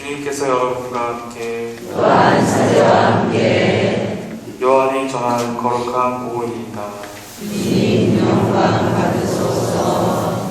주님께서 여러분과 함께 또한 사제와 함께 요한이 전한 거룩한 복음입니다. 주님 영광 받으소서.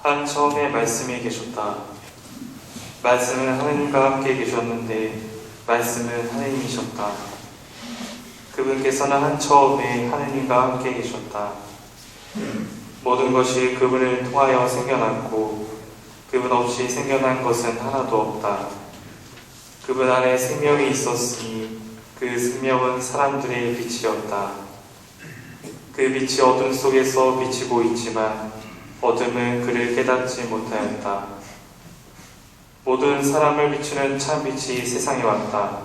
한 처음에 말씀이 계셨다. 말씀은 하느님과 함께 계셨는데 말씀은 하느님이셨다. 그분께서는 한 처음에 하느님과 함께 계셨다. 모든 것이 그분을 통하여 생겨났고 그분 없이 생겨난 것은 하나도 없다. 그분 안에 생명이 있었으니 그 생명은 사람들의 빛이었다. 그 빛이 어둠 속에서 비치고 있지만 어둠은 그를 깨닫지 못하였다. 모든 사람을 비추는 참 빛이 세상에 왔다.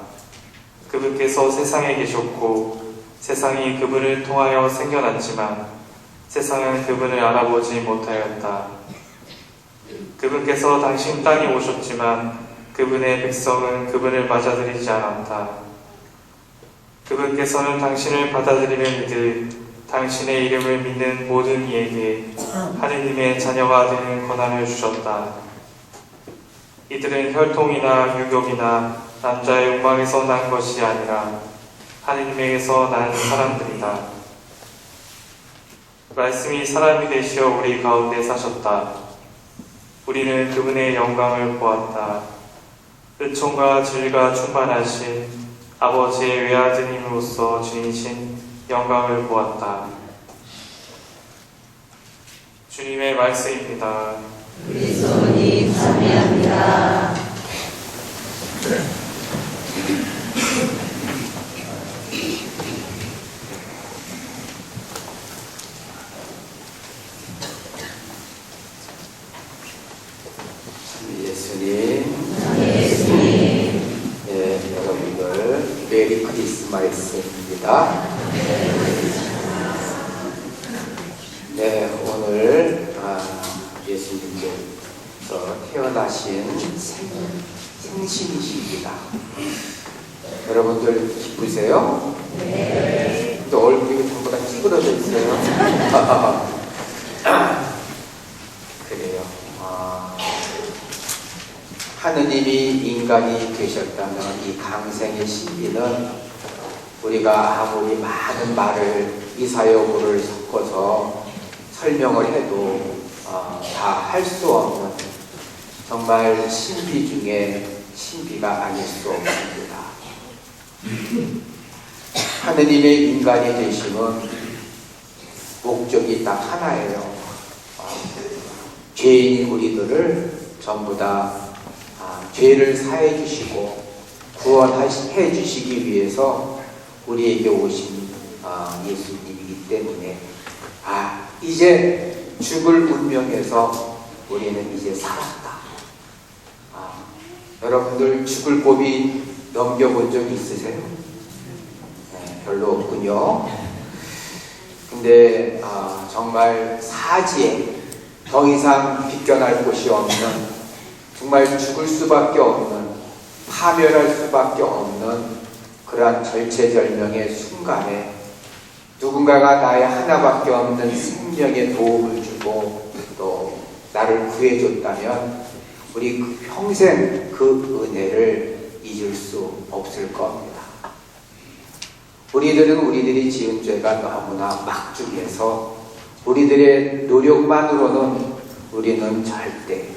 그분께서 세상에 계셨고 세상이 그분을 통하여 생겨났지만 세상은 그분을 알아보지 못하였다. 그분께서 당신 땅에 오셨지만 그분의 백성은 그분을 맞아들이지 않았다. 그분께서는 당신을 받아들이는 이들, 당신의 이름을 믿는 모든 이에게 하느님의 자녀가 되는 권한을 주셨다. 이들은 혈통이나 유격이나 남자의 욕망에서 난 것이 아니라 하느님에게서 난 사람들이다. 말씀이 사람이 되시어 우리 가운데 사셨다. 우리는 그분의 영광을 보았다. 은총과 진리가 충만하신 아버지의 외아드님으로서 주이신 영광을 보았다. 주님의 말씀입니다. 그리스도님 참여합니다. 예수님, 네, 여러분들 메리 크리스마스입니다. 네, 오늘 예수님께서 태어나신 생신이십니다. 여러분들 기쁘세요? 네. 근데 얼굴이 전부 다 찌그러져 있어요. 그래요. 하느님이 인간이 되셨다는 이 강생의 신비는 우리가 아무리 많은 말을 이사여구를 섞어서 설명을 해도 다 할 수 없는 정말 신비 중에 신비가 아닐 수 없습니다. 하느님의 인간이 되심은 목적이 딱 하나예요. 죄인인 우리들을 전부 다 죄를 사해 주시고 구원해 주시기 위해서 우리에게 오신 예수님이기 때문에 이제 죽을 운명에서 우리는 이제 살았다. 여러분들 죽을 고비 넘겨본 적 있으세요? 네, 별로 없군요. 근데 정말 사지에 더 이상 비껴날 곳이 없는, 정말 죽을 수밖에 없는, 파멸할 수밖에 없는 그러한 절체절명의 순간에 누군가가 나의 하나밖에 없는 생명에 도움을 주고 또 나를 구해줬다면 우리 평생 그 은혜를 잊을 수 없을 겁니다. 우리들이 지은 죄가 너무나 막중해서 우리들의 노력만으로는 우리는 절대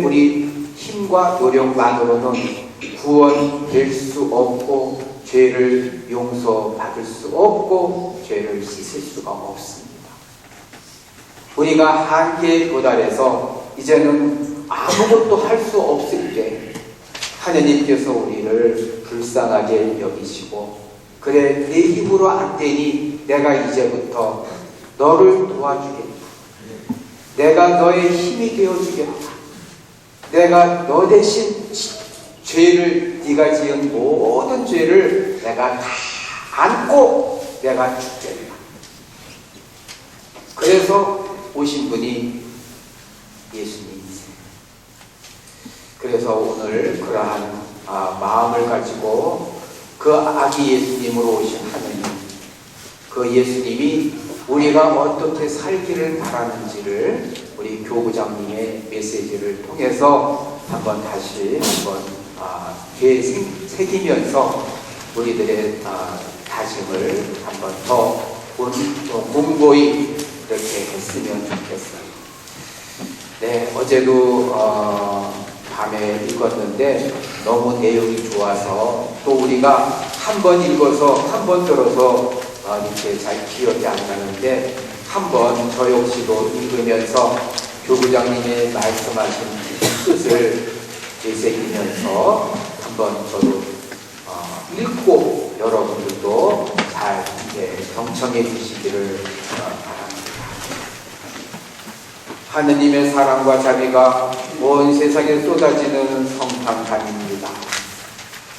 우리 힘과 노력만으로는 구원될 수 없고 죄를 용서받을 수 없고 죄를 씻을 수가 없습니다. 우리가 한계에 도달해서 이제는 아무것도 할 수 없을 때 하느님께서 우리를 불쌍하게 여기시고, 그래 내 힘으로 안 되니 내가 이제부터 너를 도와주겠다. 내가 너의 힘이 되어주겠다. 내가 너 대신 죄를, 네가 지은 모든 죄를 내가 다 안고 내가 죽겠다. 그래서 오신 분이 예수님이세요. 그래서 오늘 그러한 마음을 가지고 그 아기 예수님으로 오신 하느님, 그 예수님이 우리가 어떻게 살기를 바라는지를 우리 교구장님의 메시지를 통해서 다시 한번 되새기면서 우리들의 다짐을 한번 더 공고히 이렇게 했으면 좋겠어요. 네, 어제도 밤에 읽었는데 너무 내용이 좋아서 또 우리가 한 번 읽어서 한 번 들어서 이렇게 잘 기억이 안 나는데 한번 저 역시도 읽으면서 교구장님의 말씀하신 뜻을 되새기면서 한번 저도 읽고 여러분들도 잘 경청해 주시기를 바랍니다. 하느님의 사랑과 자비가 온 세상에 쏟아지는 성탄감입니다.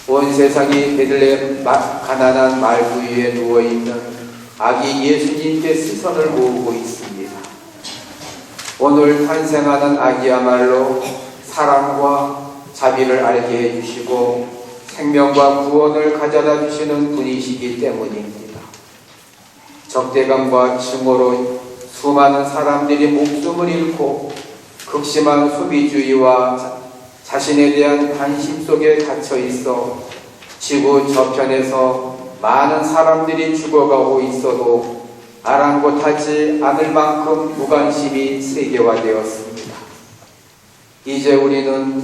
온 세상이 베들레헴 가난한 말구 위에 누워있는 아기 예수님께 시선을 모으고 있습니다. 오늘 탄생하는 아기야말로 사랑과 자비를 알게 해주시고 생명과 구원을 가져다 주시는 분이시기 때문입니다. 적대감과 증오로 수많은 사람들이 목숨을 잃고 극심한 소비주의와 자신에 대한 관심 속에 갇혀 있어 지구 저편에서 많은 사람들이 죽어가고 있어도 아랑곳하지 않을 만큼 무관심이 세계화되었습니다. 이제 우리는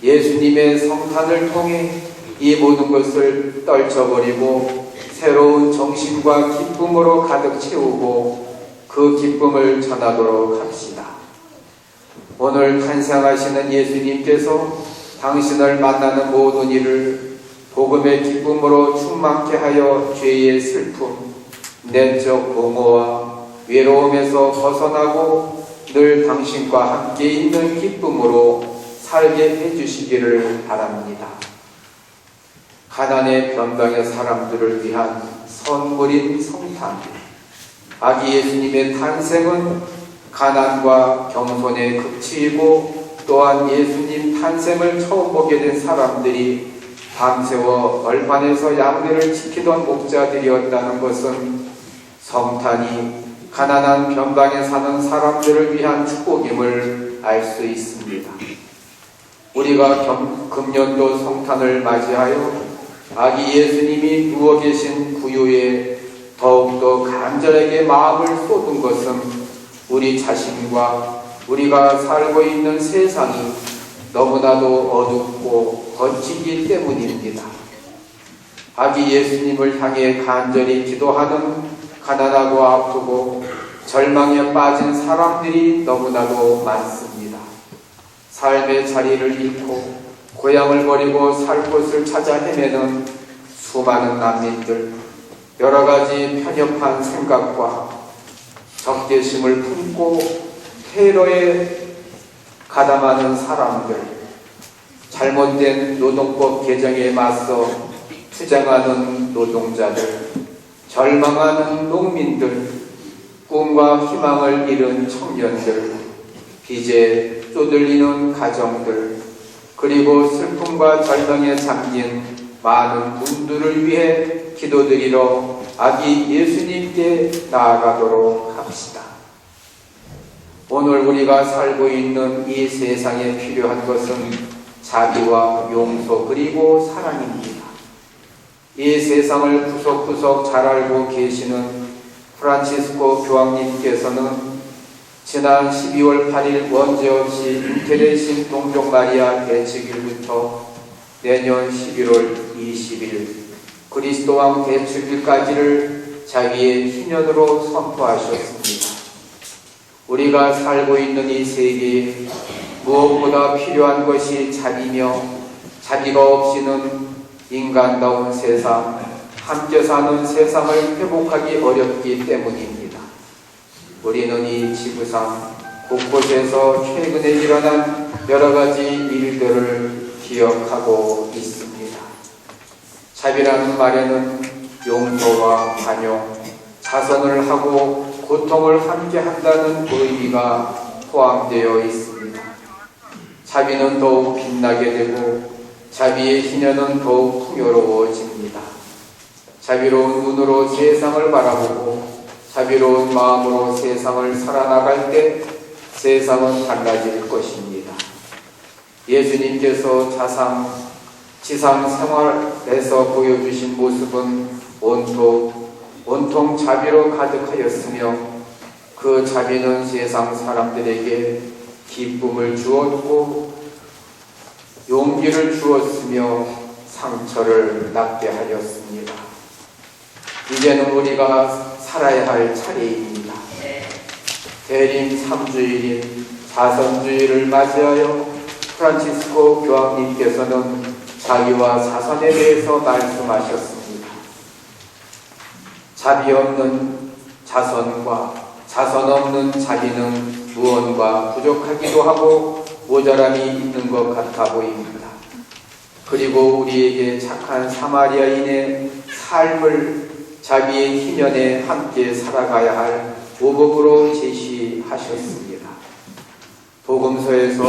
예수님의 성탄을 통해 이 모든 것을 떨쳐버리고 새로운 정신과 기쁨으로 가득 채우고 그 기쁨을 전하도록 합시다. 오늘 탄생하시는 예수님께서 당신을 만나는 모든 일을 복음의 기쁨으로 충만케 하여 죄의 슬픔, 내적 공허와 외로움에서 벗어나고 늘 당신과 함께 있는 기쁨으로 살게 해주시기를 바랍니다. 가난의 변방의 사람들을 위한 선물인 성탄, 아기 예수님의 탄생은 가난과 겸손의 극치이고 또한 예수님 탄생을 처음 보게 된 사람들이 밤새워 벌판에서 양들을 지키던 목자들이었다는 것은 성탄이 가난한 변방에 사는 사람들을 위한 축복임을 알 수 있습니다. 우리가 금년도 성탄을 맞이하여 아기 예수님이 누워 계신 구유에 더욱더 간절하게 마음을 쏟은 것은 우리 자신과 우리가 살고 있는 세상이 너무나도 어둡고 거치기 때문입니다. 아기 예수님을 향해 간절히 기도하는 가난하고 아프고 절망에 빠진 사람들이 너무나도 많습니다. 삶의 자리를 잃고 고향을 버리고 살 곳을 찾아 헤매는 수많은 난민들, 여러 가지 편협한 생각과 적대심을 품고 테러에 가담하는 사람들, 잘못된 노동법 개정에 맞서 투쟁하는 노동자들, 절망하는 농민들, 꿈과 희망을 잃은 청년들, 빚에 쪼들리는 가정들, 그리고 슬픔과 절망에 잠긴 많은 분들을 위해 기도드리러 아기 예수님께 나아가도록 합시다. 오늘 우리가 살고 있는 이 세상에 필요한 것은 자비와 용서 그리고 사랑입니다. 이 세상을 구석구석 잘 알고 계시는 프란치스코 교황님께서는 지난 12월 8일 원죄 없이 잉태되신 동족 마리아 대축일부터 내년 11월 20일 그리스도 왕 대축일까지를 자기의 희년으로 선포하셨습니다. 우리가 살고 있는 이 세계에 무엇보다 필요한 것이 자비며 자비가 없이는 인간다운 세상, 함께 사는 세상을 회복하기 어렵기 때문입니다. 우리는 이 지구상 곳곳에서 최근에 일어난 여러 가지 일들을 기억하고 있습니다. 자비라는 말에는 용서와 관용, 자선을 하고 고통을 함께 한다는 의미가 포함되어 있습니다. 자비는 더욱 빛나게 되고 자비의 희년은 더욱 풍요로워집니다. 자비로운 눈으로 세상을 바라보고 자비로운 마음으로 세상을 살아나갈 때 세상은 달라질 것입니다. 예수님께서 지상 생활에서 보여주신 모습은 온통 자비로 가득하였으며 그 자비는 세상 사람들에게 기쁨을 주었고 용기를 주었으며 상처를 낫게 하였습니다. 이제는 우리가 살아야 할 차례입니다. 대림 3주일인 자선주의를 맞이하여 프란치스코 교황님께서는 자비와 자선에 대해서 말씀하셨습니다. 자비 없는 자선과 자선 없는 자비는 무언가 부족하기도 하고 모자람이 있는 것 같아 보입니다. 그리고 우리에게 착한 사마리아인의 삶을 자비의 희년에 함께 살아가야 할 모범으로 제시하셨습니다. 복음서에서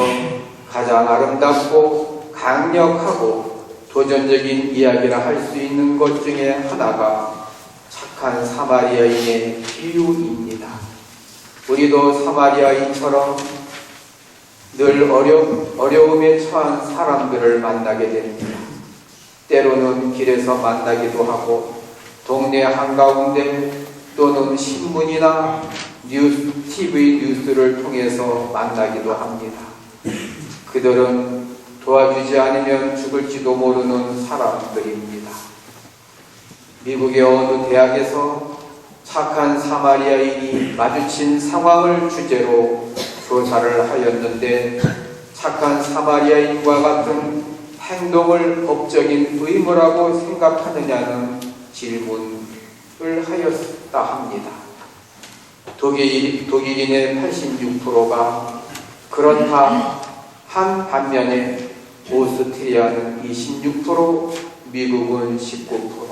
가장 아름답고 강력하고 도전적인 이야기라 할 수 있는 것 중에 하나가 착한 사마리아인의 비유입니다. 우리도 사마리아인처럼 늘 어려움에 처한 사람들을 만나게 됩니다. 때로는 길에서 만나기도 하고 동네 한가운데 또는 신문이나 TV 뉴스를 통해서 만나기도 합니다. 그들은 도와주지 않으면 죽을지도 모르는 사람들입니다. 미국의 어느 대학에서 착한 사마리아인이 마주친 상황을 주제로 조사를 하였는데 착한 사마리아인과 같은 행동을 법적인 의무라고 생각하느냐는 질문을 하였다 합니다. 독일인의 86%가 그렇다 한 반면에 오스트리아는 26%, 미국은 19%,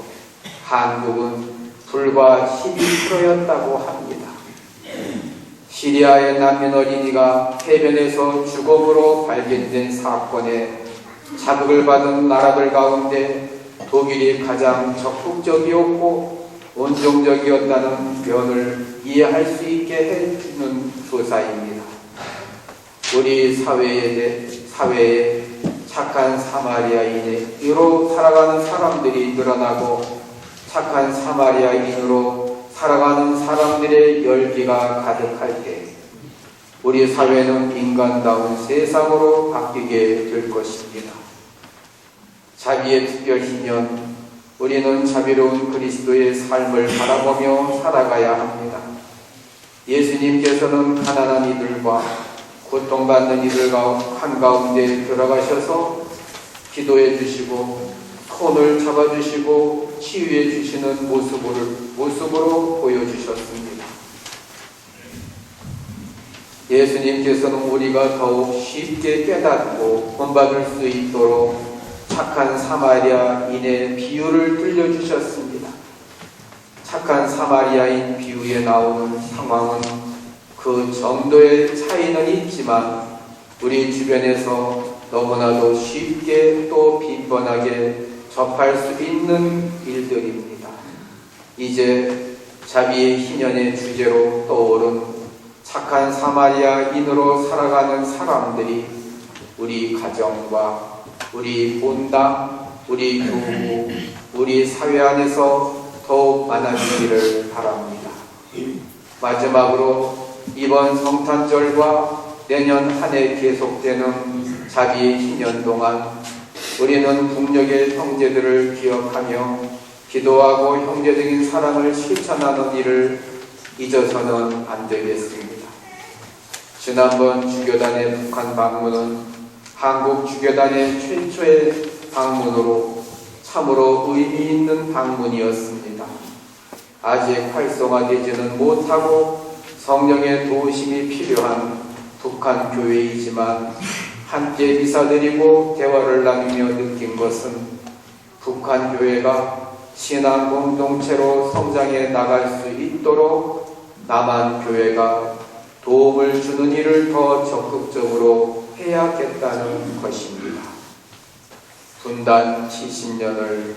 한국은 불과 12%였다고 합니다. 시리아의 난민 어린이가 해변에서 주검으로 발견된 사건에 자극을 받은 나라들 가운데 독일이 가장 적극적이었고 온정적이었다는 면을 이해할 수 있게 해주는 조사입니다. 우리 사회에 착한 사마리아인으로 살아가는 사람들이 늘어나고 착한 사마리아인으로 살아가는 사람들의 열기가 가득할 때 우리 사회는 인간다운 세상으로 바뀌게 될 것입니다. 자비의 특별 희년, 우리는 자비로운 그리스도의 삶을 바라보며 살아가야 합니다. 예수님께서는 가난한 이들과 고통받는 이들 한가운데 들어가셔서 기도해 주시고 손을 잡아주시고 치유해 주시는 모습으로 보여주셨습니다. 예수님께서는 우리가 더욱 쉽게 깨닫고 본받을 수 있도록 착한 사마리아인의 비유를 들려주셨습니다. 착한 사마리아인 비유에 나오는 상황은 그 정도의 차이는 있지만 우리 주변에서 너무나도 쉽게 또 빈번하게 접할 수 있는 일들입니다. 이제 자비의 희년의 주제로 떠오른 착한 사마리아인으로 살아가는 사람들이 우리 가정과 우리 본당, 우리 교우, 우리 사회 안에서 더욱 많아지기를 바랍니다. 마지막으로 이번 성탄절과 내년 한 해 계속되는 자비의 희년 동안 우리는 북녘의 형제들을 기억하며 기도하고 형제적인 사랑을 실천하는 일을 잊어서는 안 되겠습니다. 지난번 주교단의 북한 방문은 한국 주교단의 최초의 방문으로 참으로 의미 있는 방문이었습니다. 아직 활성화되지는 못하고 성령의 도우심이 필요한 북한 교회이지만 함께 미사드리고 대화를 나누며 느낀 것은 북한 교회가 신앙 공동체로 성장해 나갈 수 있도록 나만 교회가 도움을 주는 일을 더 적극적으로 해야겠다는 것입니다. 분단 70년을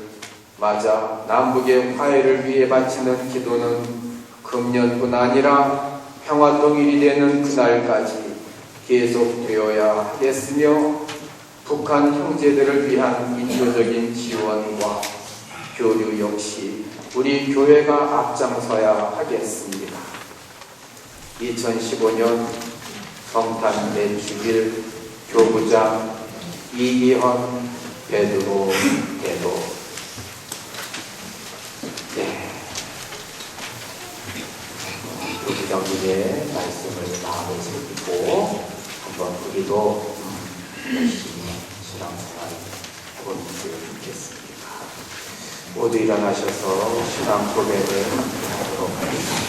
맞아 남북의 화해를 위해 바치는 기도는 금년뿐 아니라 평화 통일이 되는 그날까지 계속되어야 하겠으며 북한 형제들을 위한 인도적인 지원과 교류 역시 우리 교회가 앞장서야 하겠습니다. 2015년 성탄 매주일 교부장 이기헌 베드로 대도. 네. 교부장님의 말씀을 마음에 새기고 한번 우리도 열심히 신앙생활 해보는 게 좋겠습니다. 모두 일어나셔서 신앙 고백을 하도록 하겠습니다.